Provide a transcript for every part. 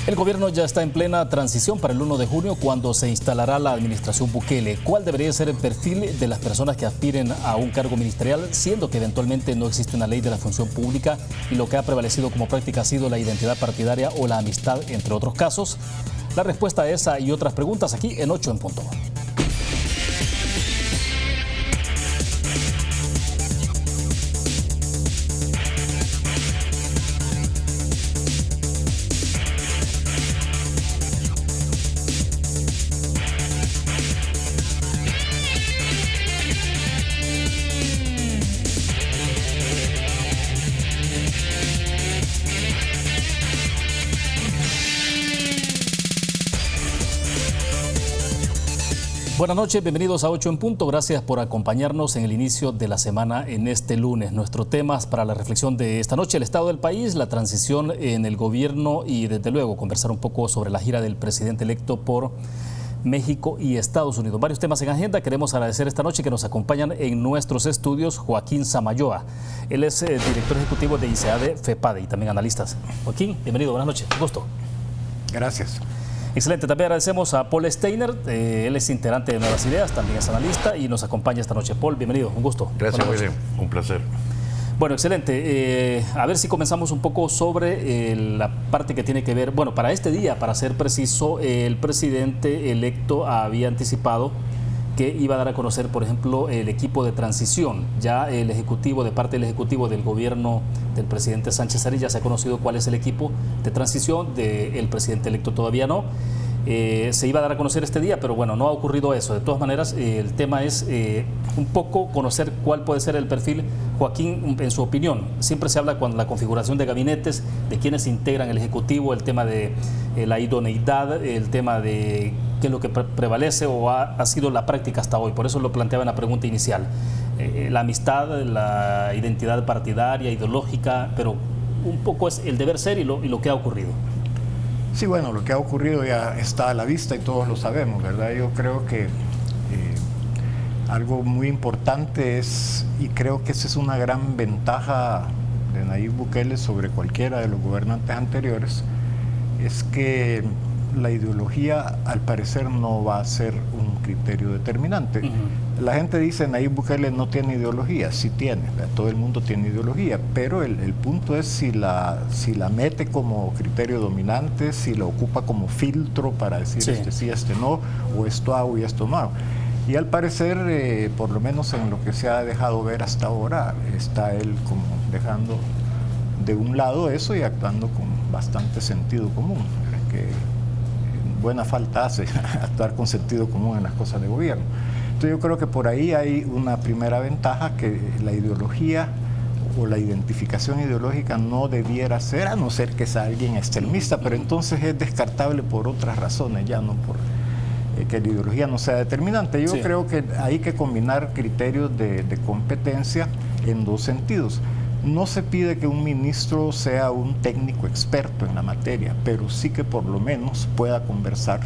El gobierno ya está en plena transición para el 1 de junio cuando se instalará la administración Bukele. ¿Cuál debería ser el perfil de las personas que aspiren a un cargo ministerial, siendo que eventualmente no existe una ley de la función pública y lo que ha prevalecido como práctica ha sido la identidad partidaria o la amistad, entre otros casos? La respuesta a esa y otras preguntas aquí en 8 en punto. Buenas noches, bienvenidos a 8 en punto. Gracias por acompañarnos en el inicio de la semana en este lunes. Nuestro tema para la reflexión de esta noche: el estado del país, la transición en el gobierno y desde luego conversar un poco sobre la gira del presidente electo por México y Estados Unidos. Varios temas en agenda. Queremos agradecer esta noche que nos acompañan en nuestros estudios Joaquín Samayoa. Él es director ejecutivo de ICEADE FEPADE y también analista. Joaquín, bienvenido, buenas noches, un gusto. Gracias. Excelente, también agradecemos a Paul Steiner, él es integrante de Nuevas Ideas, también es analista y nos acompaña esta noche. Paul, bienvenido, un gusto. Gracias, William, un placer. Bueno, excelente. A ver si comenzamos un poco sobre la parte que tiene que ver, bueno, para este día, para ser preciso, el presidente electo había anticipado que iba a dar a conocer, por ejemplo, el equipo de transición. Ya el ejecutivo, de parte del ejecutivo del gobierno del presidente Sánchez Serén, ya se ha conocido cuál es el equipo de transición, del presidente electo todavía no. Se iba a dar a conocer este día, pero bueno, no ha ocurrido eso. De todas maneras, el tema es un poco conocer cuál puede ser el perfil. Joaquín, en su opinión, siempre se habla con la configuración de gabinetes, de quienes integran el Ejecutivo, el tema de la idoneidad, el tema de qué es lo que prevalece o ha sido la práctica hasta hoy. Por eso lo planteaba en la pregunta inicial. La amistad, la identidad partidaria, ideológica, pero un poco es el deber ser y lo que ha ocurrido. Sí, bueno, lo que ha ocurrido ya está a la vista y todos lo sabemos, ¿verdad? Yo creo que algo muy importante es, y creo que esa es una gran ventaja de Nayib Bukele sobre cualquiera de los gobernantes anteriores, es que la ideología al parecer no va a ser un criterio determinante. La gente dice Nayib Bukele no tiene ideología, sí tiene, todo el mundo tiene ideología, pero el punto es si la mete como criterio dominante, si la ocupa como filtro para decir sí, este sí, este no, o esto hago y esto no hago. Y al parecer, por lo menos en lo que se ha dejado ver hasta ahora, está él como dejando de un lado eso y actuando con bastante sentido común, que buena falta hace actuar con sentido común en las cosas de gobierno. Entonces yo creo que por ahí hay una primera ventaja, que la ideología o la identificación ideológica no debiera ser, a no ser que sea alguien extremista, pero entonces es descartable por otras razones, ya no por que la ideología no sea determinante. Yo creo que hay que combinar criterios de competencia en dos sentidos. No se pide que un ministro sea un técnico experto en la materia, pero sí que por lo menos pueda conversar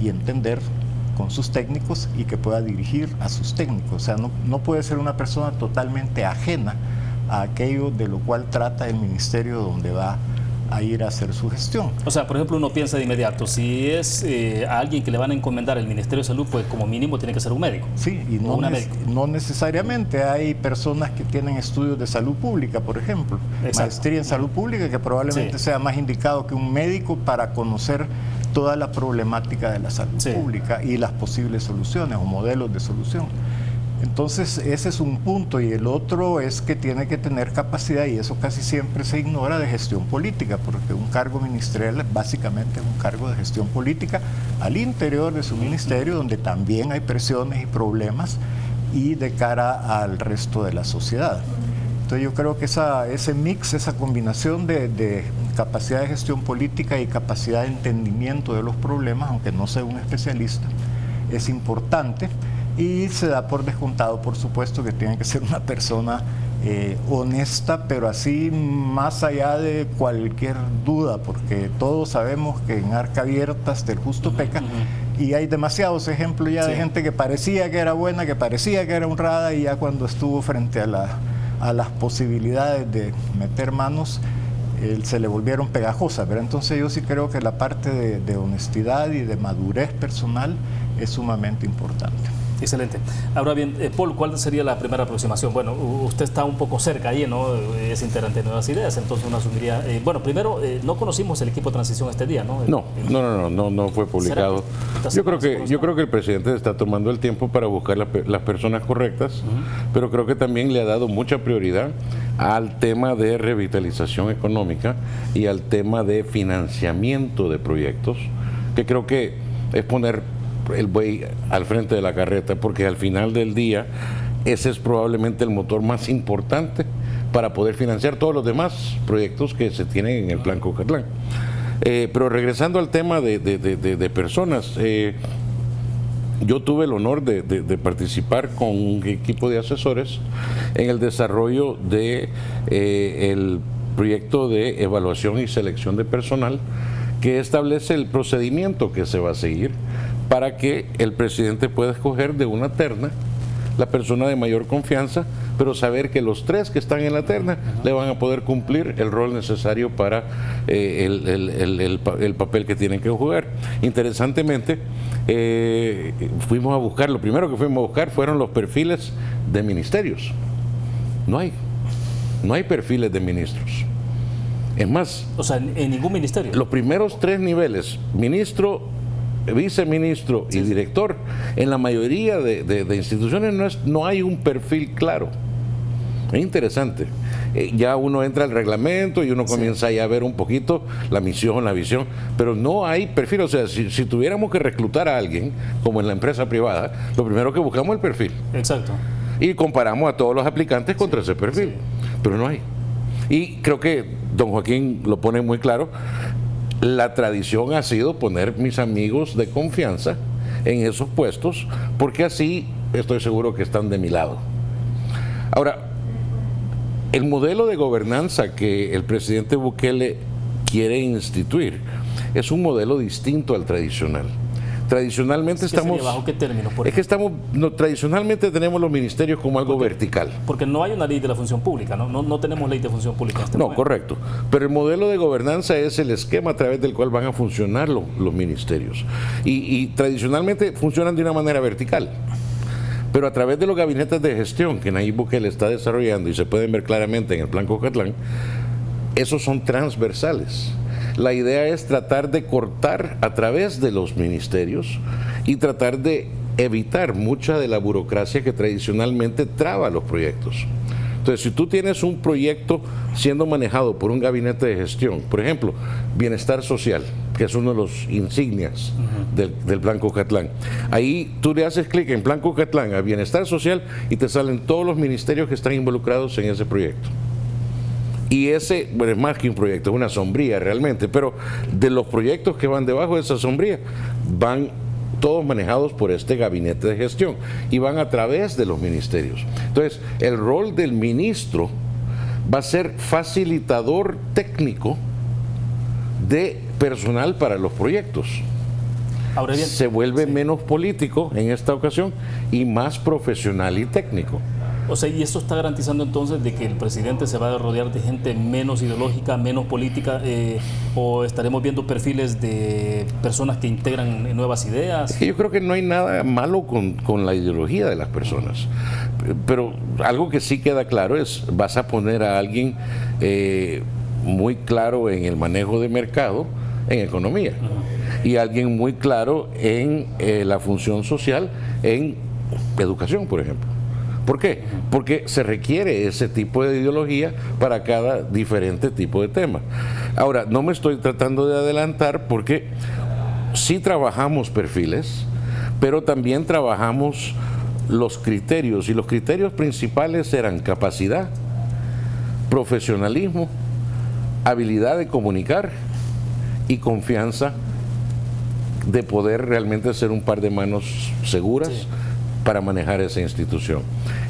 y entender con sus técnicos y que pueda dirigir a sus técnicos. O sea, no puede ser una persona totalmente ajena a aquello de lo cual trata el ministerio donde va a ir a hacer su gestión. O sea, por ejemplo, uno piensa de inmediato, si es a alguien que le van a encomendar el Ministerio de Salud, pues como mínimo tiene que ser un médico. Sí, y no necesariamente. Hay personas que tienen estudios de salud pública, por ejemplo, maestría en salud pública, que probablemente sea más indicado que un médico para conocer toda la problemática de la salud pública y las posibles soluciones o modelos de solución. Entonces ese es un punto, y el otro es que tiene que tener capacidad, y eso casi siempre se ignora, de gestión política, porque un cargo ministerial básicamente es un cargo de gestión política al interior de su ministerio, donde también hay presiones y problemas y de cara al resto de la sociedad. Entonces yo creo que ese mix, esa combinación de capacidad de gestión política y capacidad de entendimiento de los problemas, aunque no sea un especialista, es importante. Y se da por descontado, por supuesto, que tiene que ser una persona honesta, pero así más allá de cualquier duda, porque todos sabemos que en arca abierta hasta el justo peca, y hay demasiados ejemplos ya de gente que parecía que era buena, que parecía que era honrada, y ya cuando estuvo frente a las posibilidades de meter manos, se le volvieron pegajosas, ¿verdad? Entonces yo sí creo que la parte de honestidad y de madurez personal es sumamente importante. Excelente. Ahora bien, Paul, ¿cuál sería la primera aproximación? Bueno, usted está un poco cerca ahí, ¿no? Es integrante de Nuevas Ideas, entonces uno asumiría... bueno, primero, no conocimos el equipo de transición este día, ¿no? No fue publicado. Yo creo que el presidente está tomando el tiempo para buscar las personas correctas, pero creo que también le ha dado mucha prioridad al tema de revitalización económica y al tema de financiamiento de proyectos, que creo que es poner el buey al frente de la carreta, porque al final del día ese es probablemente el motor más importante para poder financiar todos los demás proyectos que se tienen en el Plan Cucatlán. Pero regresando al tema de personas, yo tuve el honor de participar con un equipo de asesores en el desarrollo de el proyecto de evaluación y selección de personal, que establece el procedimiento que se va a seguir para que el presidente pueda escoger de una terna la persona de mayor confianza, pero saber que los 3 que están en la terna le van a poder cumplir el rol necesario para el papel que tienen que jugar. Interesantemente, fuimos a buscar, lo primero que fuimos a buscar fueron los perfiles de ministerios. No hay perfiles de ministros. Es más, o sea, en ningún ministerio. Los primeros 3 niveles, ministro, viceministro y director, en la mayoría de instituciones no hay un perfil claro. Es interesante. Ya uno entra al reglamento y uno comienza ya a ver un poquito la misión, la visión, pero no hay perfil. O sea, si tuviéramos que reclutar a alguien, como en la empresa privada, lo primero que buscamos es el perfil. Exacto. Y comparamos a todos los aplicantes contra ese perfil. Pero no hay. Y creo que don Joaquín lo pone muy claro. La tradición ha sido poner mis amigos de confianza en esos puestos, porque así estoy seguro que están de mi lado. Ahora, el modelo de gobernanza que el presidente Bukele quiere instituir es un modelo distinto al tradicional. Tradicionalmente estamos... ¿Bajo qué términos? Es que tradicionalmente tenemos los ministerios como algo vertical. Porque no hay una ley de la función pública, no tenemos ley de función pública en este momento. Correcto. Pero el modelo de gobernanza es el esquema a través del cual van a funcionar los ministerios. Y tradicionalmente funcionan de una manera vertical. Pero a través de los gabinetes de gestión que Nayib Bukele está desarrollando, y se pueden ver claramente en el Plan Cucatlán, esos son transversales. La idea es tratar de cortar a través de los ministerios y tratar de evitar mucha de la burocracia que tradicionalmente traba los proyectos. Entonces, si tú tienes un proyecto siendo manejado por un gabinete de gestión, por ejemplo, bienestar social, que es uno de los insignias del Plan Cucatlán, ahí tú le haces clic en Plan Cucatlán a bienestar social y te salen todos los ministerios que están involucrados en ese proyecto. Y ese, bueno, es más que un proyecto, es una sombría realmente, pero de los proyectos que van debajo de esa sombría, van todos manejados por este gabinete de gestión y van a través de los ministerios. Entonces, el rol del ministro va a ser facilitador técnico de personal para los proyectos. Ahora bien, se vuelve menos político en esta ocasión y más profesional y técnico. O sea, y eso está garantizando entonces de que el presidente se va a rodear de gente menos ideológica, menos política, o estaremos viendo perfiles de personas que integran nuevas ideas. Es que yo creo que no hay nada malo con la ideología de las personas, pero algo que sí queda claro es, vas a poner a alguien muy claro en el manejo de mercado, en economía, y alguien muy claro en la función social, en educación, por ejemplo. ¿Por qué? Porque se requiere ese tipo de ideología para cada diferente tipo de tema. Ahora, no me estoy tratando de adelantar porque sí trabajamos perfiles, pero también trabajamos los criterios, y los criterios principales eran capacidad, profesionalismo, habilidad de comunicar y confianza de poder realmente ser un par de manos seguras para manejar esa institución.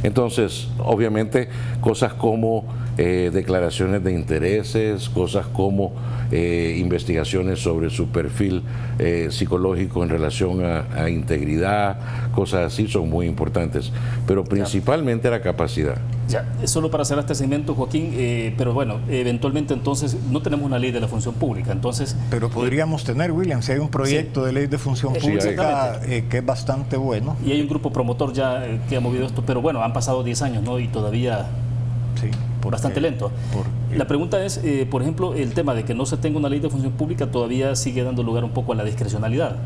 Entonces, obviamente, cosas como declaraciones de intereses, cosas como investigaciones sobre su perfil psicológico en relación a integridad, cosas así son muy importantes, pero principalmente la capacidad. Ya, solo para hacer este segmento, Joaquín, pero bueno, eventualmente entonces no tenemos una ley de la función pública, entonces... Pero podríamos tener, William, si hay un proyecto de ley de función pública que es bastante bueno. Y hay un grupo promotor ya que ha movido esto, pero bueno, han pasado 10 años, ¿no? Y todavía bastante lento. La pregunta es, por ejemplo, el tema de que no se tenga una ley de función pública todavía sigue dando lugar un poco a la discrecionalidad.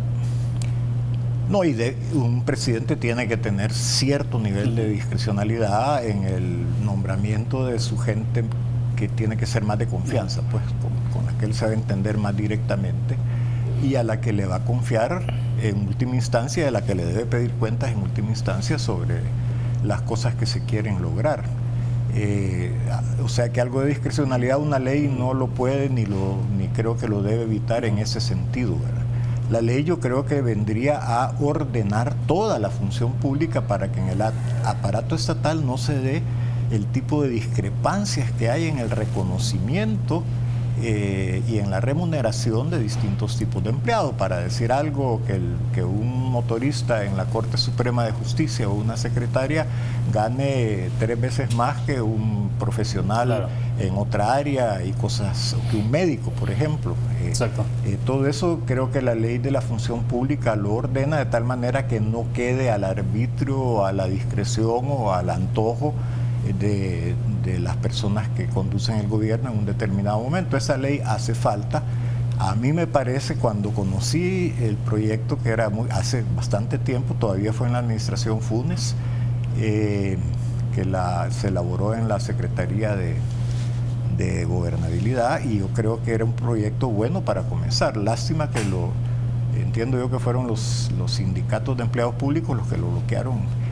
No, y un presidente tiene que tener cierto nivel de discrecionalidad en el nombramiento de su gente, que tiene que ser más de confianza, pues con la que él sabe entender más directamente y a la que le va a confiar en última instancia, a la que le debe pedir cuentas en última instancia sobre las cosas que se quieren lograr. O sea que algo de discrecionalidad una ley no lo puede ni creo que lo debe evitar en ese sentido, ¿verdad? La ley yo creo que vendría a ordenar toda la función pública para que en el aparato estatal no se dé el tipo de discrepancias que hay en el reconocimiento y en la remuneración de distintos tipos de empleados. Para decir algo, que un motorista en la Corte Suprema de Justicia o una secretaria gane 3 veces más que un profesional en otra área y cosas, que un médico, por ejemplo. Exacto. Todo eso creo que la ley de la función pública lo ordena de tal manera que no quede al arbitrio, a la discreción o al antojo de las personas que conducen el gobierno en un determinado momento. Esa ley hace falta. A mí me parece, cuando conocí el proyecto, que era hace bastante tiempo, todavía fue en la administración Funes, que se elaboró en la Secretaría de Gobernabilidad, y yo creo que era un proyecto bueno para comenzar. Lástima que entiendo yo que fueron los sindicatos de empleados públicos los que lo bloquearon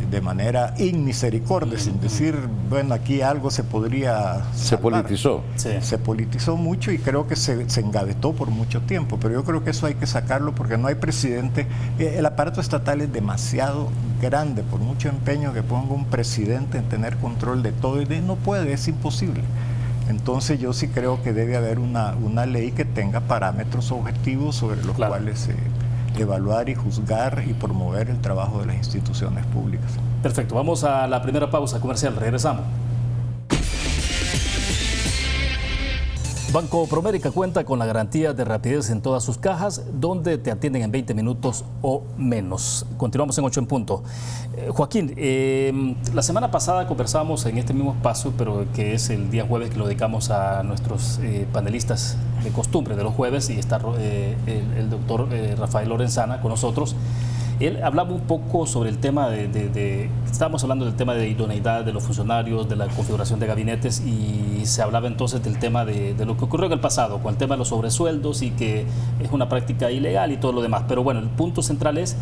de manera inmisericordia, sin decir, bueno, aquí algo se podría salvar. Se politizó. Sí. Se politizó mucho y creo que se engavetó por mucho tiempo, pero yo creo que eso hay que sacarlo porque no hay presidente. El aparato estatal es demasiado grande, por mucho empeño que ponga un presidente en tener control de todo, y no puede, es imposible. Entonces yo sí creo que debe haber una ley que tenga parámetros objetivos sobre los cuales evaluar y juzgar y promover el trabajo de las instituciones públicas. Perfecto, vamos a la primera pausa comercial, regresamos. Banco Promérica cuenta con la garantía de rapidez en todas sus cajas, donde te atienden en 20 minutos o menos. Continuamos en 8 en punto. Joaquín, la semana pasada conversábamos en este mismo espacio, pero que es el día jueves, que lo dedicamos a nuestros panelistas de costumbre de los jueves, y está el doctor Rafael Lorenzana con nosotros. Él hablaba un poco sobre el tema estábamos hablando del tema de idoneidad de los funcionarios, de la configuración de gabinetes, y se hablaba entonces del tema de lo que ocurrió en el pasado, con el tema de los sobresueldos, y que es una práctica ilegal y todo lo demás. Pero bueno, el punto central es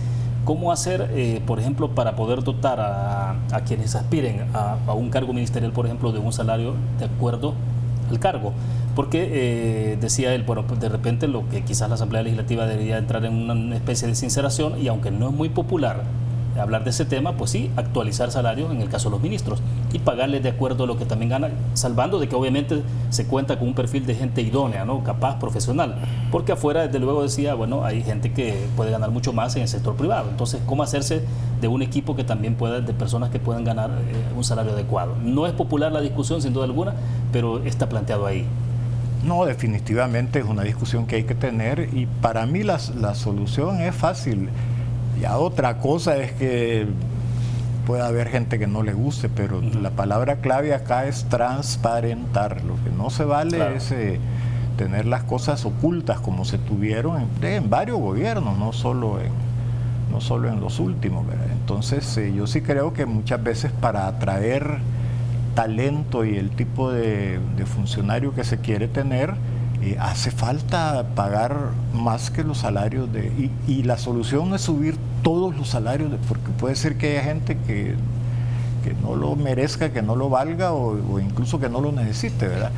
cómo hacer, por ejemplo, para poder dotar a quienes aspiren a un cargo ministerial, por ejemplo, de un salario de acuerdo al cargo. Porque decía él, bueno, pues de repente lo que quizás la Asamblea Legislativa debería entrar en una especie de sinceración, y aunque no es muy popular hablar de ese tema, pues sí, actualizar salarios en el caso de los ministros y pagarles de acuerdo a lo que también ganan, salvando de que obviamente se cuenta con un perfil de gente idónea, ¿no? Capaz, profesional, porque afuera desde luego decía, bueno, hay gente que puede ganar mucho más en el sector privado. Entonces, ¿cómo hacerse de un equipo que también pueda, de personas que puedan ganar un salario adecuado? No es popular la discusión, sin duda alguna, pero está planteado ahí. No, definitivamente es una discusión que hay que tener, y para mí la solución es fácil. Ya otra cosa es que puede haber gente que no le guste, pero la palabra clave acá es transparentar. Lo que no se vale es tener las cosas ocultas como se tuvieron en varios gobiernos, no solo en los últimos, ¿verdad? Entonces yo sí creo que muchas veces para atraer talento y el tipo de funcionario que se quiere tener, hace falta pagar más que los salarios y la solución no es subir todos los salarios, porque puede ser que haya gente que no lo merezca, que no lo valga, o incluso que no lo necesite, ¿verdad?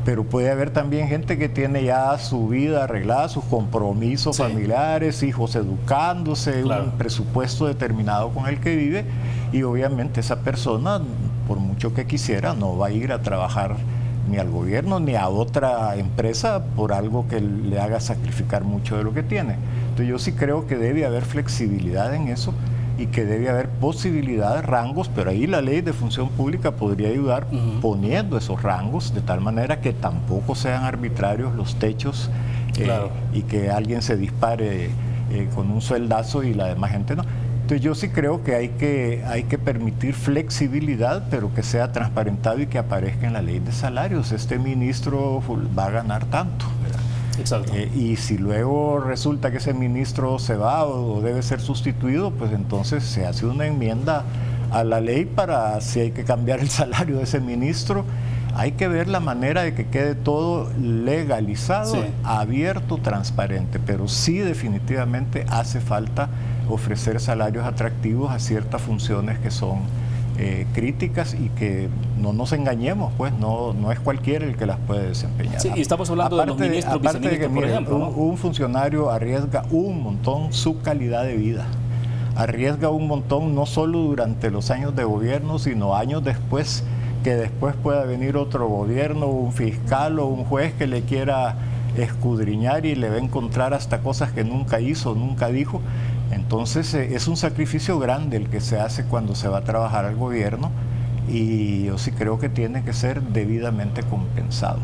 Pero puede haber también gente que tiene ya su vida arreglada, sus compromisos familiares, hijos educándose, un presupuesto determinado con el que vive, y obviamente esa persona, por mucho que quisiera, no va a ir a trabajar ni al gobierno ni a otra empresa por algo que le haga sacrificar mucho de lo que tiene. Entonces yo sí creo que debe haber flexibilidad en eso y que debe haber posibilidad de rangos, pero ahí la ley de función pública podría ayudar poniendo esos rangos de tal manera que tampoco sean arbitrarios los techos y que alguien se dispare con un sueldazo y la demás gente no. Entonces yo sí creo que hay que permitir flexibilidad, pero que sea transparentado y que aparezca en la ley de salarios. Este ministro va a ganar tanto, ¿verdad? Exacto. Y si luego resulta que ese ministro se va o debe ser sustituido, pues entonces se hace una enmienda a la ley para, si hay que cambiar el salario de ese ministro, hay que ver la manera de que quede todo legalizado, abierto, transparente, pero sí definitivamente hace falta ofrecer salarios atractivos a ciertas funciones que son críticas y que no nos engañemos, pues no es cualquiera el que las puede desempeñar. Sí, y estamos hablando de los ministros, viceministros, por ejemplo, ¿no? Un funcionario arriesga un montón su calidad de vida, arriesga un montón no solo durante los años de gobierno, sino años después, que después pueda venir otro gobierno, un fiscal o un juez que le quiera escudriñar y le va a encontrar hasta cosas que nunca hizo, nunca dijo. Entonces es un sacrificio grande el que se hace cuando se va a trabajar al gobierno y yo sí creo que tiene que ser debidamente compensado.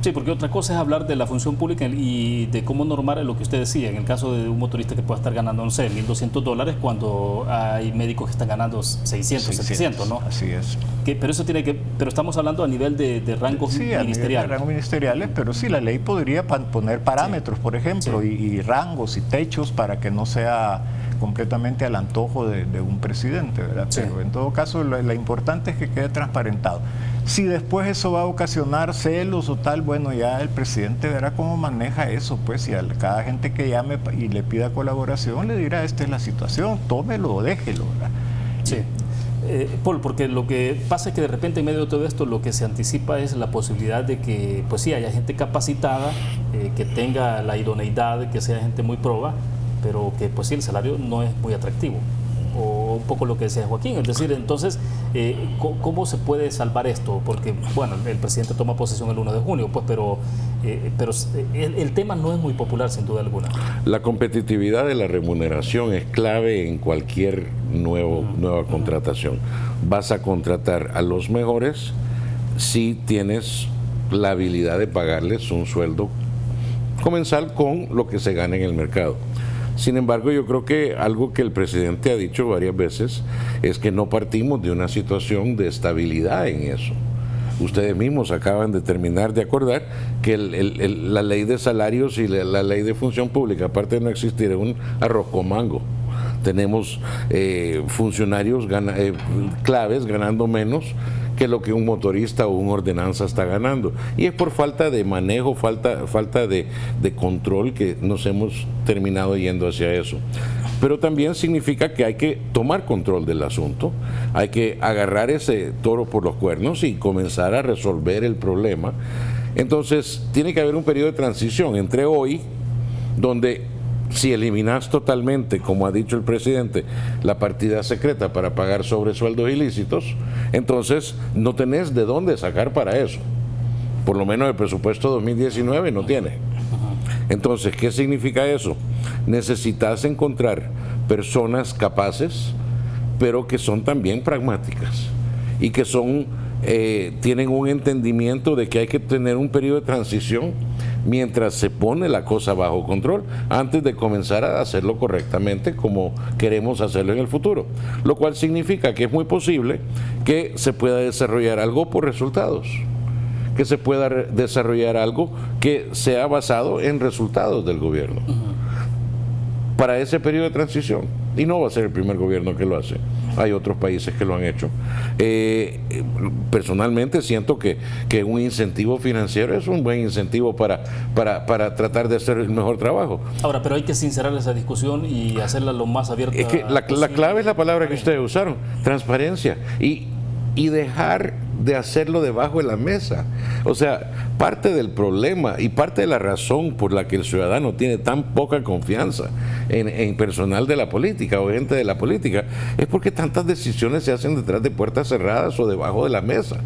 Sí, porque otra cosa es hablar de la función pública y de cómo normar lo que usted decía, en el caso de un motorista que pueda estar ganando, no sé, $1,200 cuando hay médicos que están ganando 600, 700, ¿no? Así es. Pero eso pero estamos hablando a nivel de rangos ministeriales. A nivel de rangos ministeriales, pero sí, la ley podría poner parámetros, por ejemplo, y rangos y techos para que no sea completamente al antojo de un presidente, ¿verdad? Pero en todo caso, lo importante es que quede transparentado. Si después eso va a ocasionar celos o tal, bueno, ya el presidente verá cómo maneja eso, pues, y a cada gente que llame y le pida colaboración le dirá, esta es la situación, tómelo o déjelo, ¿verdad? Sí. Paul, porque lo que pasa es que de repente en medio de todo esto lo que se anticipa es la posibilidad de que, pues sí, haya gente capacitada, que tenga la idoneidad, que sea gente muy proba, pero que pues sí, el salario no es muy atractivo. O un poco lo que decía Joaquín, es decir, entonces, ¿cómo se puede salvar esto? Porque, bueno, el presidente toma posesión el 1 de junio, pues, pero el tema no es muy popular, sin duda alguna. La competitividad de la remuneración es clave en cualquier nueva contratación. Vas a contratar a los mejores si tienes la habilidad de pagarles un sueldo comensal con lo que se gana en el mercado. Sin embargo, yo creo que algo que el presidente ha dicho varias veces es que no partimos de una situación de estabilidad en eso. Ustedes mismos acaban de terminar de acordar que la ley de salarios y la ley de función pública, aparte de no existir, es un arroz con mango. Tenemos funcionarios claves ganando menos que lo que un motorista o un ordenanza está ganando. Y es por falta de manejo, falta de control que nos hemos terminado yendo hacia eso. Pero también significa que hay que tomar control del asunto, hay que agarrar ese toro por los cuernos y comenzar a resolver el problema. Entonces, tiene que haber un periodo de transición entre hoy, donde si eliminas totalmente, como ha dicho el presidente, la partida secreta para pagar sobresueldos ilícitos, entonces no tenés de dónde sacar para eso. Por lo menos el presupuesto 2019 no tiene. Entonces, ¿qué significa eso? Necesitas encontrar personas capaces, pero que son también pragmáticas y que tienen un entendimiento de que hay que tener un periodo de transición mientras se pone la cosa bajo control, antes de comenzar a hacerlo correctamente como queremos hacerlo en el futuro. Lo cual significa que es muy posible que se pueda desarrollar algo por resultados, que se pueda desarrollar algo que sea basado en resultados del gobierno. Para ese periodo de transición, y no va a ser el primer gobierno que lo hace, hay otros países que lo han hecho. Personalmente siento que un incentivo financiero es un buen incentivo para tratar de hacer el mejor trabajo. Ahora, pero hay que sincerar esa discusión y hacerla lo más abierta. Es que la clave es la palabra que ustedes usaron, transparencia. Y y dejar de hacerlo debajo de la mesa. O sea, parte del problema y parte de la razón por la que el ciudadano tiene tan poca confianza en personal de la política o gente de la política es porque tantas decisiones se hacen detrás de puertas cerradas o debajo de la mesa,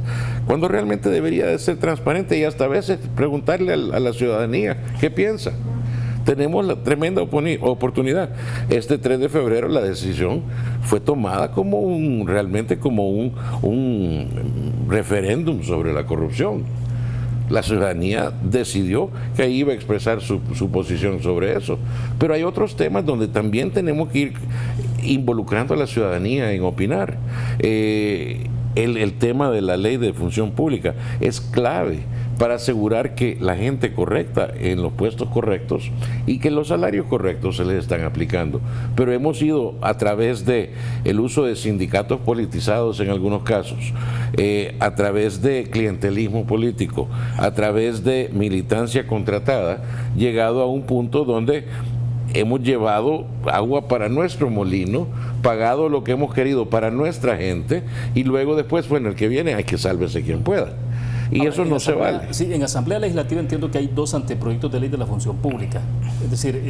cuando realmente debería de ser transparente y hasta a veces preguntarle a la ciudadanía qué piensa. Tenemos la tremenda oportunidad. Este 3 de febrero la decisión fue tomada realmente como un referéndum sobre la corrupción. La ciudadanía decidió que ahí iba a expresar su posición sobre eso. Pero hay otros temas donde también tenemos que ir involucrando a la ciudadanía en opinar. El tema de la ley de función pública es clave para asegurar que la gente correcta en los puestos correctos y que los salarios correctos se les están aplicando. Pero hemos ido a través de el uso de sindicatos politizados en algunos casos, a través de clientelismo político, a través de militancia contratada, llegado a un punto donde hemos llevado agua para nuestro molino, pagado lo que hemos querido para nuestra gente y luego después, bueno, el que viene hay que sálvese quien pueda. Y ahora, eso no se vale. Sí, en Asamblea Legislativa entiendo que hay 2 anteproyectos de ley de la función pública. Es decir,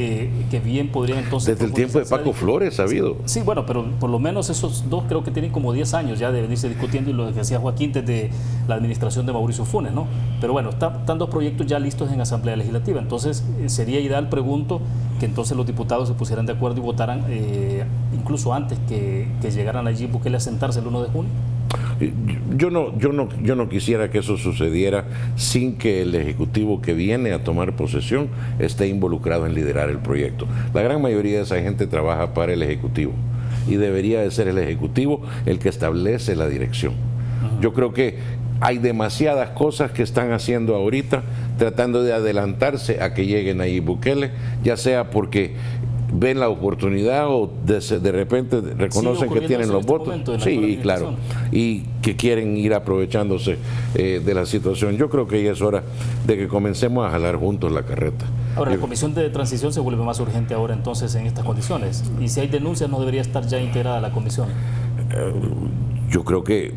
que bien podrían entonces... Desde el tiempo de Paco Flores ha habido. Sí, bueno, pero por lo menos esos 2 creo que tienen como 10 años ya de venirse discutiendo, y lo que decía Joaquín desde la administración de Mauricio Funes, ¿no? Pero bueno, están 2 proyectos ya listos en Asamblea Legislativa. Entonces, sería ideal, pregunto, que entonces los diputados se pusieran de acuerdo y votaran incluso antes que llegaran allí Bukele a sentarse el 1 de junio. Yo no quisiera que eso sucediera sin que el Ejecutivo que viene a tomar posesión esté involucrado en liderar el proyecto. La gran mayoría de esa gente trabaja para el Ejecutivo y debería de ser el Ejecutivo el que establece la dirección. Yo creo que hay demasiadas cosas que están haciendo ahorita tratando de adelantarse a que lleguen ahí Bukele, ya sea porque ven la oportunidad o de repente reconocen que tienen los votos. Sí, claro, y que quieren ir aprovechándose de la situación. Yo creo que ya es hora de que comencemos a jalar juntos la carreta. Ahora, la comisión de transición se vuelve más urgente ahora entonces en estas condiciones. Y si hay denuncias, ¿no debería estar ya integrada la comisión? Yo creo que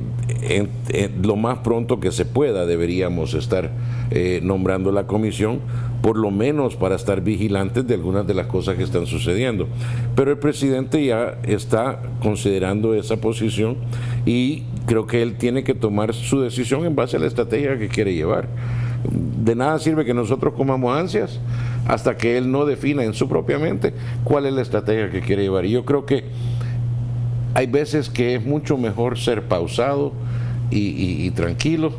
lo más pronto que se pueda deberíamos estar nombrando la comisión, por lo menos para estar vigilantes de algunas de las cosas que están sucediendo. Pero el presidente ya está considerando esa posición y creo que él tiene que tomar su decisión en base a la estrategia que quiere llevar. De nada sirve que nosotros comamos ansias hasta que él no defina en su propia mente cuál es la estrategia que quiere llevar. Y yo creo que hay veces que es mucho mejor ser pausado y tranquilo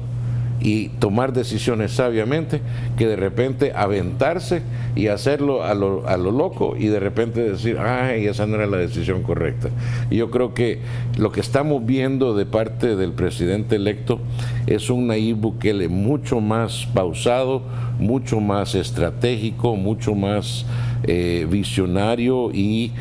y tomar decisiones sabiamente que de repente aventarse y hacerlo a lo loco y de repente decir, ay, esa no era la decisión correcta. Y yo creo que lo que estamos viendo de parte del presidente electo es un Nayib Bukele mucho más pausado, mucho más estratégico, mucho más visionario y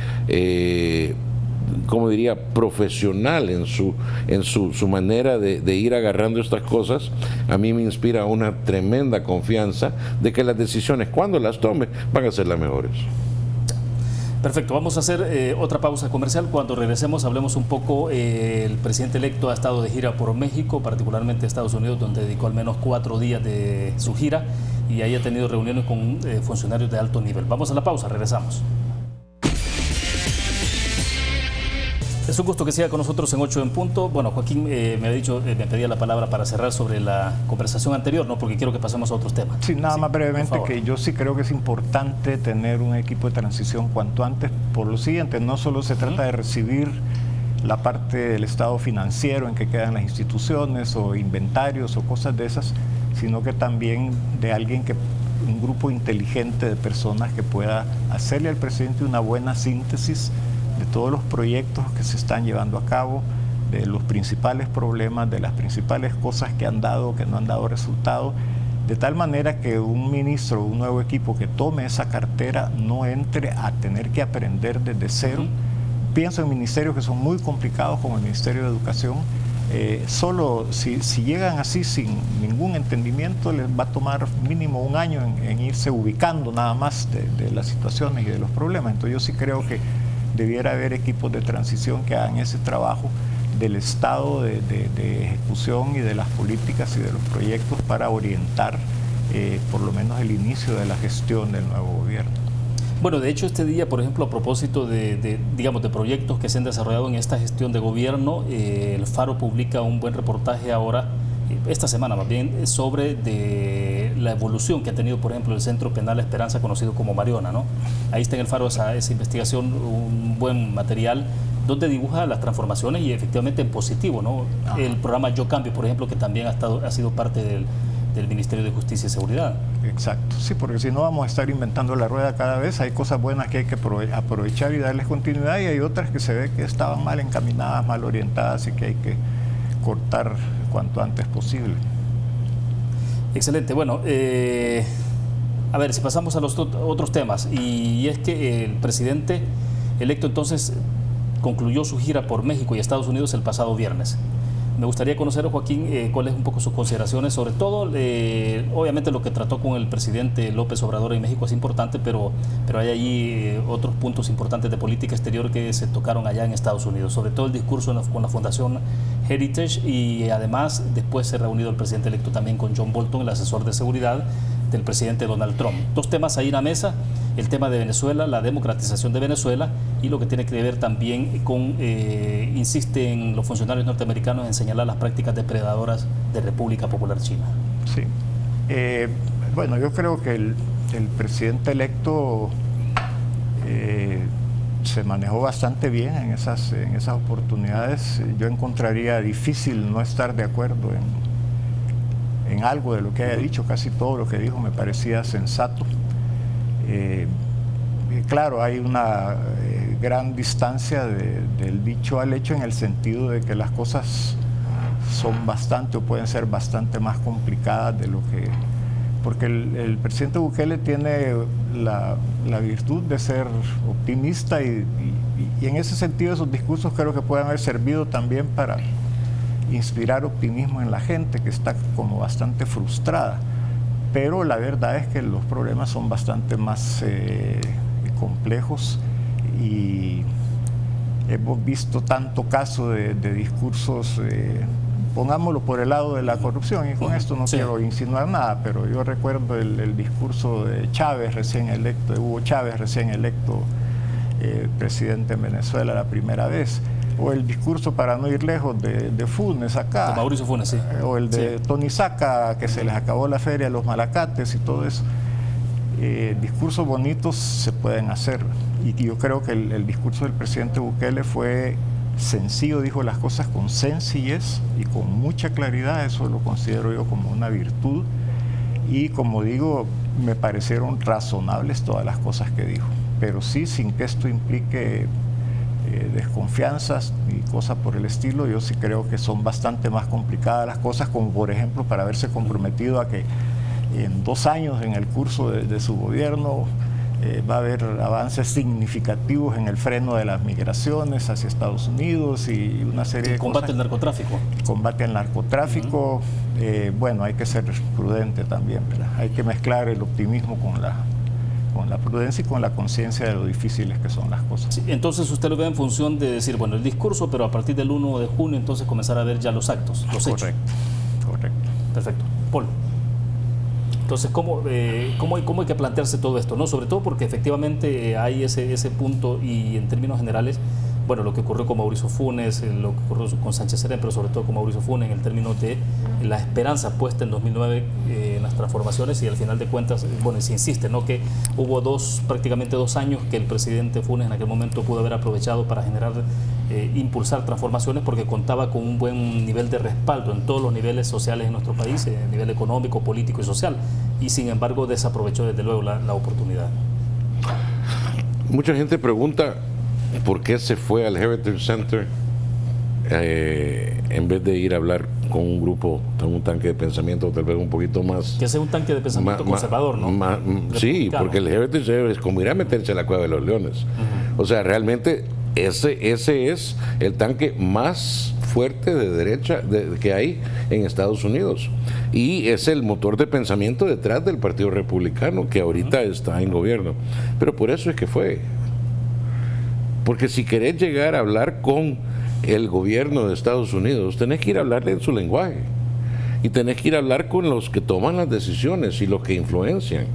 como diría, profesional en su manera de ir agarrando estas cosas. A mí me inspira una tremenda confianza de que las decisiones, cuando las tome, van a ser las mejores. Perfecto, vamos a hacer otra pausa comercial. Cuando regresemos hablemos un poco. El presidente electo ha estado de gira por México, particularmente Estados Unidos, donde dedicó al menos 4 días de su gira y ahí ha tenido reuniones con funcionarios de alto nivel. Vamos a la pausa, regresamos. Es un gusto que siga con nosotros en 8 en punto. Bueno, Joaquín me pedía la palabra para cerrar sobre la conversación anterior, ¿no? Porque quiero que pasemos a otros temas. Sí, nada más brevemente, que yo sí creo que es importante tener un equipo de transición cuanto antes, por lo siguiente: no solo se trata de recibir la parte del estado financiero en que quedan las instituciones o inventarios o cosas de esas, sino que también de un grupo inteligente de personas que pueda hacerle al presidente una buena síntesis de todos los proyectos que se están llevando a cabo, de los principales problemas, de las principales cosas que han dado, que no han dado resultado, de tal manera que un ministro, un nuevo equipo que tome esa cartera no entre a tener que aprender desde cero. Pienso en ministerios que son muy complicados, como el Ministerio de Educación. Solo si llegan así sin ningún entendimiento, les va a tomar mínimo 1 año en irse ubicando nada más de las situaciones y de los problemas. Entonces yo sí creo que debiera haber equipos de transición que hagan ese trabajo del estado de ejecución y de las políticas y de los proyectos para orientar por lo menos el inicio de la gestión del nuevo gobierno. Bueno, de hecho este día, por ejemplo, a propósito digamos, de proyectos que se han desarrollado en esta gestión de gobierno, el Faro publica un buen reportaje ahora, esta semana más bien, sobre la evolución que ha tenido, por ejemplo, el Centro Penal Esperanza, conocido como Mariona, ¿no? Ahí está en el Faro esa investigación, un buen material donde dibuja las transformaciones y efectivamente en positivo, ¿no? Ajá. El programa Yo Cambio, por ejemplo, que también ha sido parte del Ministerio de Justicia y Seguridad. Exacto, sí, porque si no vamos a estar inventando la rueda cada vez. Hay cosas buenas que hay que aprovechar y darles continuidad, y hay otras que se ve que estaban mal encaminadas, mal orientadas, y que hay que cortar cuanto antes posible. Excelente. Bueno, a ver, si pasamos a los otros temas, y es que el presidente electo entonces concluyó su gira por México y Estados Unidos el pasado viernes. Me gustaría conocer, Joaquín, cuáles un poco sus consideraciones, sobre todo, obviamente lo que trató con el presidente López Obrador en México es importante, pero hay allí otros puntos importantes de política exterior que se tocaron allá en Estados Unidos, sobre todo el discurso con la Fundación Heritage, y además después se ha reunido el presidente electo también con John Bolton, el asesor de seguridad del presidente Donald Trump. Dos temas ahí en la mesa: el tema de Venezuela, la democratización de Venezuela, y lo que tiene que ver también con, insisten los funcionarios norteamericanos en señalar las prácticas depredadoras de República Popular China. Sí. Bueno, yo creo que el presidente electo se manejó bastante bien en esas oportunidades. Yo encontraría difícil no estar de acuerdo en algo de lo que haya dicho. Casi todo lo que dijo me parecía sensato. Claro, hay una gran distancia del dicho al hecho, en el sentido de que las cosas son bastante, o pueden ser bastante más complicadas de lo que... Porque el presidente Bukele tiene la virtud de ser optimista, y en ese sentido esos discursos creo que pueden haber servido también para inspirar optimismo en la gente, que está como bastante frustrada. Pero la verdad es que los problemas son bastante más complejos, y hemos visto tanto caso de discursos, pongámoslo por el lado de la corrupción, y con esto no quiero insinuar nada, pero yo recuerdo el discurso de Chávez recién electo, de Hugo Chávez recién electo presidente en Venezuela la primera vez, o el discurso, para no ir lejos, de Funes acá, de Mauricio Funes, sí. O el de Tony Saca, que se les acabó la feria de los Malacates y todo eso. Discursos bonitos se pueden hacer, y yo creo que el discurso del presidente Bukele fue sencillo, dijo las cosas con sencillez y con mucha claridad. Eso lo considero yo como una virtud, y como digo, me parecieron razonables todas las cosas que dijo, pero sí sin que esto implique desconfianzas y cosas por el estilo. Yo sí creo que son bastante más complicadas las cosas, como por ejemplo para haberse comprometido a que en 2 años en el curso de su gobierno va a haber avances significativos en el freno de las migraciones hacia Estados Unidos y una serie de cosas. Combate al narcotráfico. Combate al narcotráfico. Bueno, hay que ser prudente también, ¿verdad? Hay que mezclar el optimismo con la prudencia y con la conciencia de lo difíciles que son las cosas. Sí, entonces usted lo ve en función de decir, bueno, el discurso, pero a partir del 1 de junio entonces comenzar a ver ya los actos, los hechos. Correcto. Perfecto. Paul. Entonces, ¿cómo hay que plantearse todo esto, ¿no? Sobre todo porque efectivamente hay ese punto, y en términos generales, bueno, lo que ocurrió con Mauricio Funes, lo que ocurrió con Sánchez Serén, pero sobre todo con Mauricio Funes, en el término de la esperanza puesta en 2009 en las transformaciones, y al final de cuentas, bueno, se insiste, ¿no?, que hubo prácticamente 2 años que el presidente Funes en aquel momento pudo haber aprovechado para generar, impulsar transformaciones, porque contaba con un buen nivel de respaldo en todos los niveles sociales en nuestro país, a nivel económico, político y social, y sin embargo desaprovechó desde luego la oportunidad. Mucha gente pregunta por qué se fue al Heritage Center en vez de ir a hablar con un grupo, con un tanque de pensamiento tal vez un poquito más... Que sea un tanque de pensamiento conservador, ¿no? Sí, porque el Heritage es como ir a meterse a la Cueva de los Leones. O sea, realmente ese es el tanque más fuerte de derecha que hay en Estados Unidos, y es el motor de pensamiento detrás del Partido Republicano, que ahorita está en gobierno. Pero por eso es que fue. Porque si querés llegar a hablar con el gobierno de Estados Unidos, tenés que ir a hablarle en su lenguaje y tenés que ir a hablar con los que toman las decisiones y los que influencian.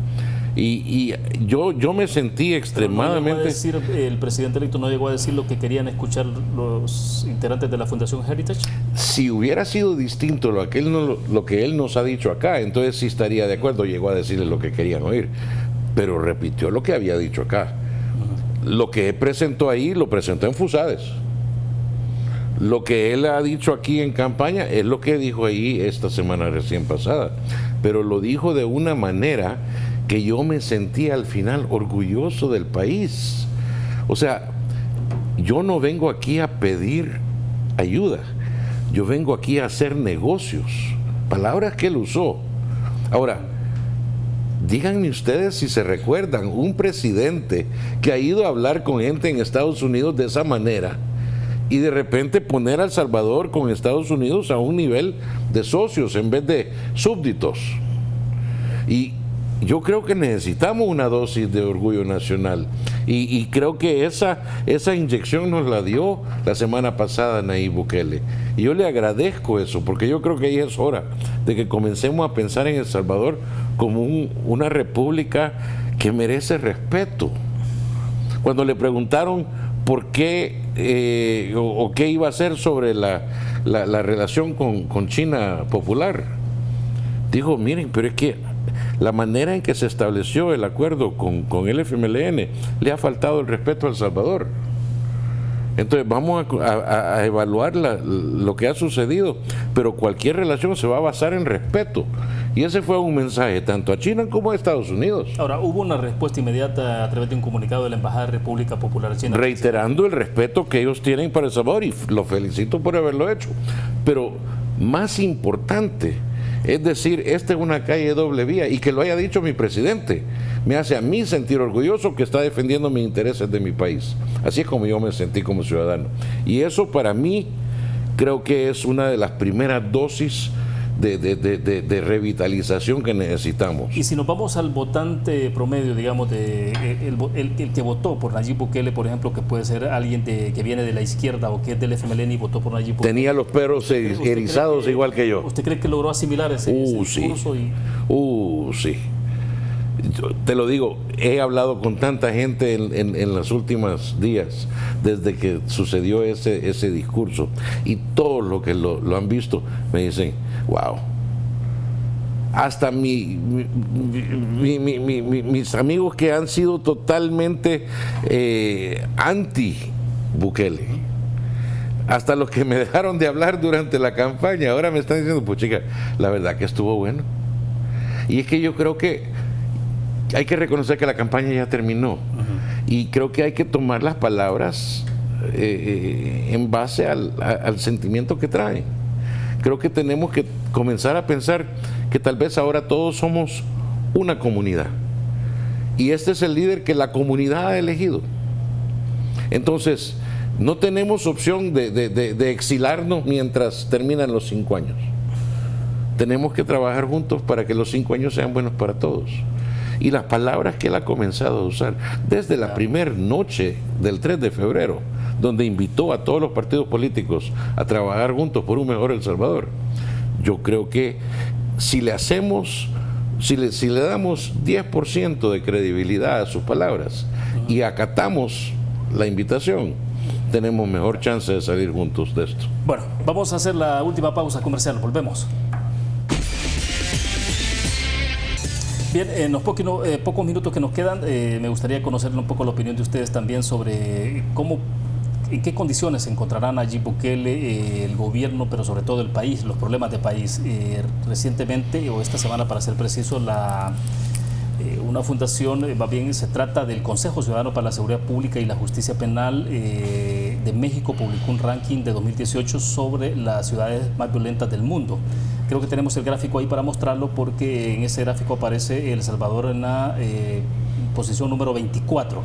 Y yo me sentí extremadamente... ¿El presidente electo no llegó a decir lo que querían escuchar los integrantes de la Fundación Heritage? Si hubiera sido distinto lo que él nos ha dicho acá, entonces sí estaría de acuerdo, llegó a decirles lo que querían oír, pero repitió lo que había dicho acá. Lo que él presentó ahí, lo presentó en Fusades. Lo que él ha dicho aquí en campaña es lo que dijo ahí esta semana recién pasada, pero lo dijo de una manera que yo me sentí al final orgulloso del país. O sea, yo no vengo aquí a pedir ayuda, yo vengo aquí a hacer negocios, palabras que él usó. Ahora, díganme ustedes si se recuerdan un presidente que ha ido a hablar con gente en Estados Unidos de esa manera y de repente poner a El Salvador con Estados Unidos a un nivel de socios en vez de súbditos. Y yo creo que necesitamos una dosis de orgullo nacional y creo que esa inyección nos la dio la semana pasada Nayib Bukele. Y yo le agradezco eso, porque yo creo que ahí es hora de que comencemos a pensar en El Salvador como una república que merece respeto. Cuando le preguntaron por qué o qué iba a hacer sobre la relación con China Popular, dijo, miren, pero es que la manera en que se estableció el acuerdo con el FMLN le ha faltado el respeto a El Salvador. Entonces vamos a evaluar lo que ha sucedido, pero cualquier relación se va a basar en respeto. Y ese fue un mensaje tanto a China como a Estados Unidos. Ahora, hubo una respuesta inmediata a través de un comunicado de la Embajada de República Popular China, reiterando el respeto que ellos tienen para El Salvador, y lo felicito por haberlo hecho. Pero más importante, es decir, esta es una calle de doble vía, y que lo haya dicho mi presidente me hace a mí sentir orgulloso que está defendiendo mis intereses de mi país. Así es como yo me sentí como ciudadano. Y eso para mí creo que es una de las primeras dosis de revitalización que necesitamos. Y si nos vamos al votante promedio, digamos, el que votó por Nayib Bukele, por ejemplo, que puede ser alguien que viene de la izquierda o que es del FMLN y votó por Nayib Bukele, tenía los perros erizados igual que yo. ¿Usted cree que logró asimilar ese discurso? Sí. Yo te lo digo, he hablado con tanta gente en los últimos días desde que sucedió ese discurso, y todos los que lo han visto me dicen, wow. Hasta mis amigos que han sido totalmente anti Bukele, hasta los que me dejaron de hablar durante la campaña, ahora me están diciendo, pues chica, la verdad que estuvo bueno. Y es que yo creo que hay que reconocer que la campaña ya terminó. Y creo que hay que tomar las palabras en base al sentimiento que traen. Creo que tenemos que comenzar a pensar que tal vez ahora todos somos una comunidad. Y este es el líder que la comunidad ha elegido. Entonces, no tenemos opción de exilarnos mientras terminan los 5 años. Tenemos que trabajar juntos para que los 5 años sean buenos para todos. Y las palabras que él ha comenzado a usar desde la primera noche del 3 de febrero, donde invitó a todos los partidos políticos a trabajar juntos por un mejor El Salvador, yo creo que si le damos 10% de credibilidad a sus palabras y acatamos la invitación, tenemos mejor chance de salir juntos de esto. Bueno, vamos a hacer la última pausa comercial, volvemos. Bien, en los pocos minutos que nos quedan, me gustaría conocer un poco la opinión de ustedes también sobre en qué condiciones se encontrarán Nayib Bukele, el gobierno, pero sobre todo el país, los problemas del país. Recientemente, o esta semana para ser preciso, una fundación, más bien se trata del Consejo Ciudadano para la Seguridad Pública y la Justicia Penal de México, publicó un ranking de 2018 sobre las ciudades más violentas del mundo. Creo que tenemos el gráfico ahí para mostrarlo, porque en ese gráfico aparece El Salvador en la posición número 24.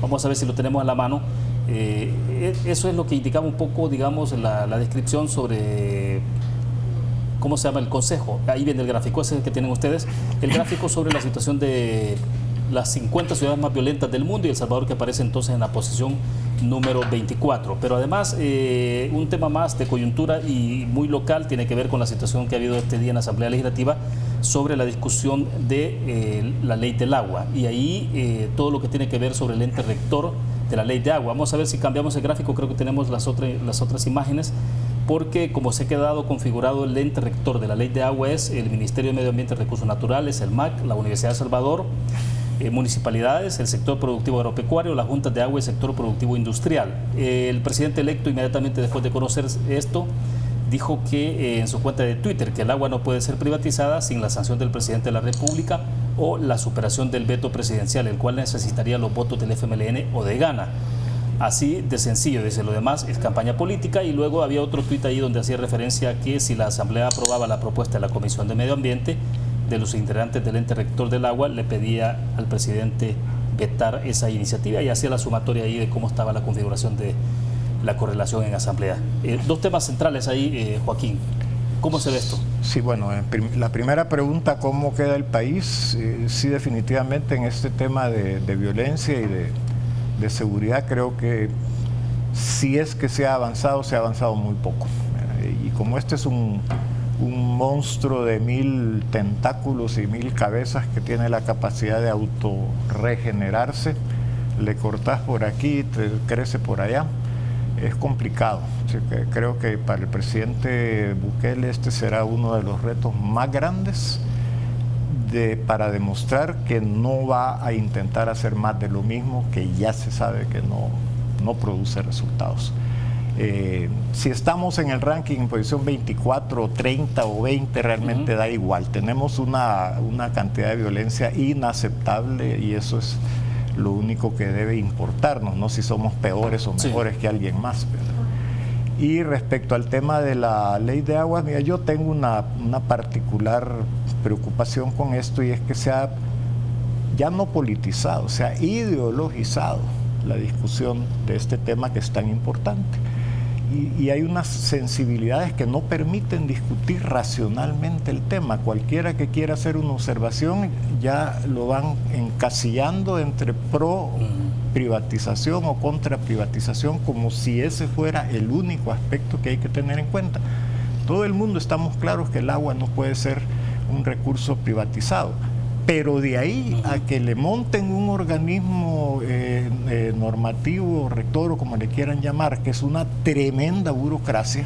Vamos a ver si lo tenemos a la mano. Eso es lo que indicaba un poco, digamos, la descripción sobre ¿cómo se llama? El consejo. Ahí viene el gráfico, ese es el que tienen ustedes. El gráfico sobre la situación de las 50 ciudades más violentas del mundo, y El Salvador que aparece entonces en la posición número 24. Pero además, un tema más de coyuntura y muy local tiene que ver con la situación que ha habido este día en la Asamblea Legislativa sobre la discusión de la ley del agua, y ahí todo lo que tiene que ver sobre el ente rector de la ley de agua. Vamos a ver si cambiamos el gráfico, creo que tenemos las otras imágenes, porque como se ha quedado configurado el ente rector de la ley de agua es el Ministerio de Medio Ambiente y Recursos Naturales, el MAC, la Universidad de El Salvador, municipalidades, el sector productivo agropecuario, las juntas de agua y el sector productivo industrial. El presidente electo, inmediatamente después de conocer esto, dijo que en su cuenta de Twitter que el agua no puede ser privatizada sin la sanción del presidente de la República o la superación del veto presidencial, el cual necesitaría los votos del FMLN o de Gana. Así de sencillo, dice. Lo demás es campaña política. Y luego había otro tuit ahí donde hacía referencia a que si la Asamblea aprobaba la propuesta de la Comisión de Medio Ambiente, de los integrantes del ente rector del agua, le pedía al presidente vetar esa iniciativa, y hacía la sumatoria ahí de cómo estaba la configuración de la correlación en Asamblea. Dos temas centrales ahí, Joaquín. ¿Cómo se ve esto? Sí, bueno, la primera pregunta, ¿cómo queda el país? Sí, definitivamente en este tema de violencia y de seguridad, creo que si es que se ha avanzado muy poco. Y como este es un monstruo de 1000 tentáculos y 1000 cabezas que tiene la capacidad de autorregenerarse, le cortás por aquí, te crece por allá, es complicado. Así que creo que para el presidente Bukele este será uno de los retos más grandes para demostrar que no va a intentar hacer más de lo mismo, que ya se sabe que no produce resultados. Si estamos en el ranking en posición 24, 30 o 20, realmente da igual. Tenemos una cantidad de violencia inaceptable, y eso es lo único que debe importarnos, no si somos peores o mejores que alguien más. Y respecto al tema de la ley de aguas, mira, yo tengo una particular preocupación con esto, y es que se ha ya no politizado, se ha ideologizado la discusión de este tema que es tan importante. Y hay unas sensibilidades que no permiten discutir racionalmente el tema. Cualquiera que quiera hacer una observación ya lo van encasillando entre pro privatización o contra privatización, como si ese fuera el único aspecto que hay que tener en cuenta. Todo el mundo estamos claros que el agua no puede ser un recurso privatizado, pero de ahí a que le monten un organismo normativo, rector o como le quieran llamar, que es una tremenda burocracia,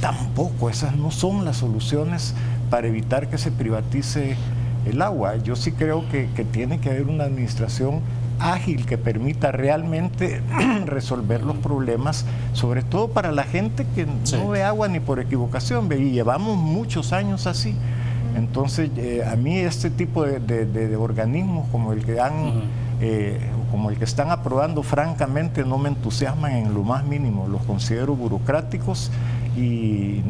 tampoco, esas no son las soluciones para evitar que se privatice el agua. Yo sí creo que tiene que haber una administración ágil que permita realmente resolver los problemas, sobre todo para la gente que no ve agua ni por equivocación, y llevamos muchos años así. Entonces, a mí este tipo de organismos como el que como el que están aprobando, francamente no me entusiasman en lo más mínimo. Los considero burocráticos y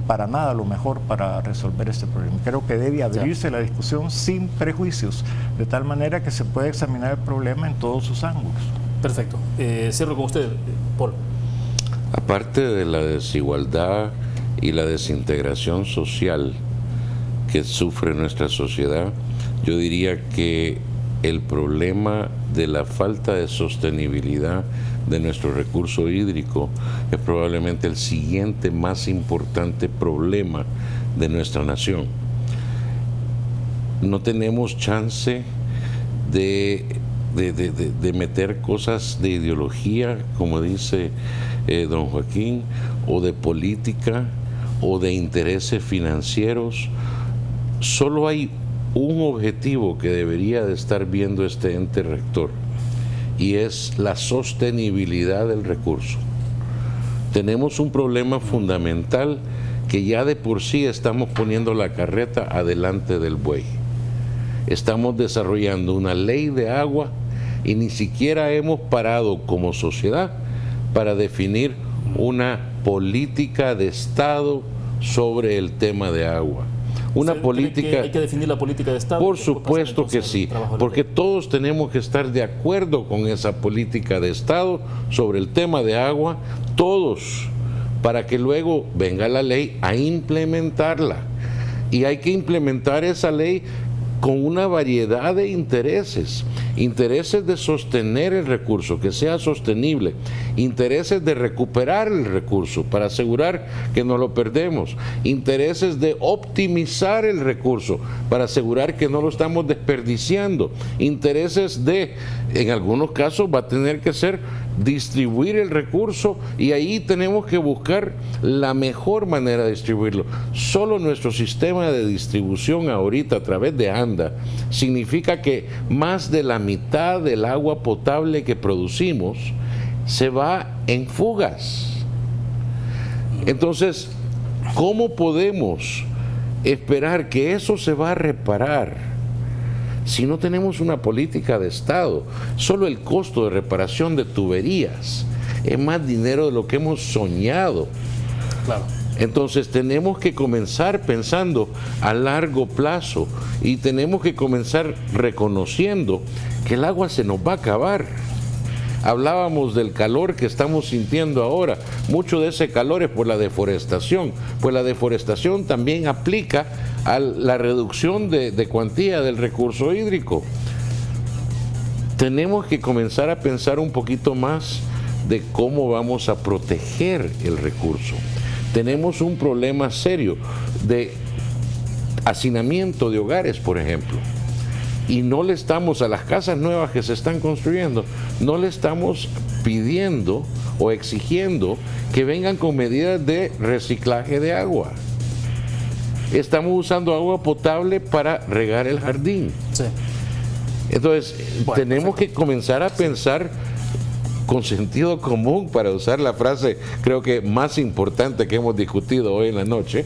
para nada lo mejor para resolver este problema. Creo que debe abrirse la discusión sin prejuicios, de tal manera que se pueda examinar el problema en todos sus ángulos. Perfecto. Cierro con usted, Paul. Aparte de la desigualdad y la desintegración social que sufre nuestra sociedad, yo diría que el problema de la falta de sostenibilidad de nuestro recurso hídrico es probablemente el siguiente más importante problema de nuestra nación. No tenemos chance de meter cosas de ideología, como dice don Joaquín, o de política, o de intereses financieros. Solo hay un objetivo que debería de estar viendo este ente rector, y es la sostenibilidad del recurso. Tenemos un problema fundamental, que ya de por sí estamos poniendo la carreta adelante del buey. Estamos desarrollando una ley de agua y ni siquiera hemos parado como sociedad para definir una política de Estado sobre el tema de agua. Una política. ¿Hay que definir la política de Estado? Por supuesto que sí, porque todos tenemos que estar de acuerdo con esa política de Estado sobre el tema de agua, todos, para que luego venga la ley a implementarla. Y hay que implementar esa ley con una variedad de intereses, intereses de sostener el recurso, que sea sostenible, intereses de recuperar el recurso para asegurar que no lo perdemos, intereses de optimizar el recurso para asegurar que no lo estamos desperdiciando, intereses de, en algunos casos va a tener que ser distribuir el recurso, y ahí tenemos que buscar la mejor manera de distribuirlo. Solo nuestro sistema de distribución ahorita a través de ANDA significa que más de la mitad del agua potable que producimos se va en fugas. Entonces, ¿cómo podemos esperar que eso se va a reparar si no tenemos una política de Estado? Solo el costo de reparación de tuberías es más dinero de lo que hemos soñado. Claro. Entonces tenemos que comenzar pensando a largo plazo, y tenemos que comenzar reconociendo que el agua se nos va a acabar. Hablábamos del calor que estamos sintiendo ahora. Mucho de ese calor es por la deforestación. Pues la deforestación también aplica a la reducción de cuantía del recurso hídrico. Tenemos que comenzar a pensar un poquito más de cómo vamos a proteger el recurso. Tenemos un problema serio de hacinamiento de hogares, por ejemplo. Y no le estamos, a las casas nuevas que se están construyendo, no le estamos pidiendo o exigiendo que vengan con medidas de reciclaje de agua. Estamos usando agua potable para regar el jardín. Sí. Entonces, Bueno, tenemos perfecto. que comenzar a pensar con sentido común, para usar la frase creo que más importante que hemos discutido hoy en la noche.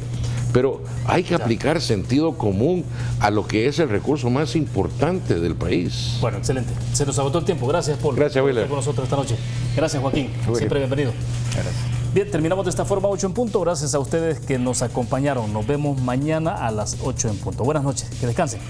Pero hay que aplicar sentido común a lo que es el recurso más importante del país. Bueno, excelente. Se nos agotó el tiempo. Gracias, Paul. Gracias, por Willer. estar con nosotros esta noche. Gracias, Joaquín. Siempre bienvenido. Gracias. Bien, terminamos de esta forma 8 en punto. Gracias a ustedes que nos acompañaron. Nos vemos mañana a las 8 en punto. Buenas noches. Que descansen.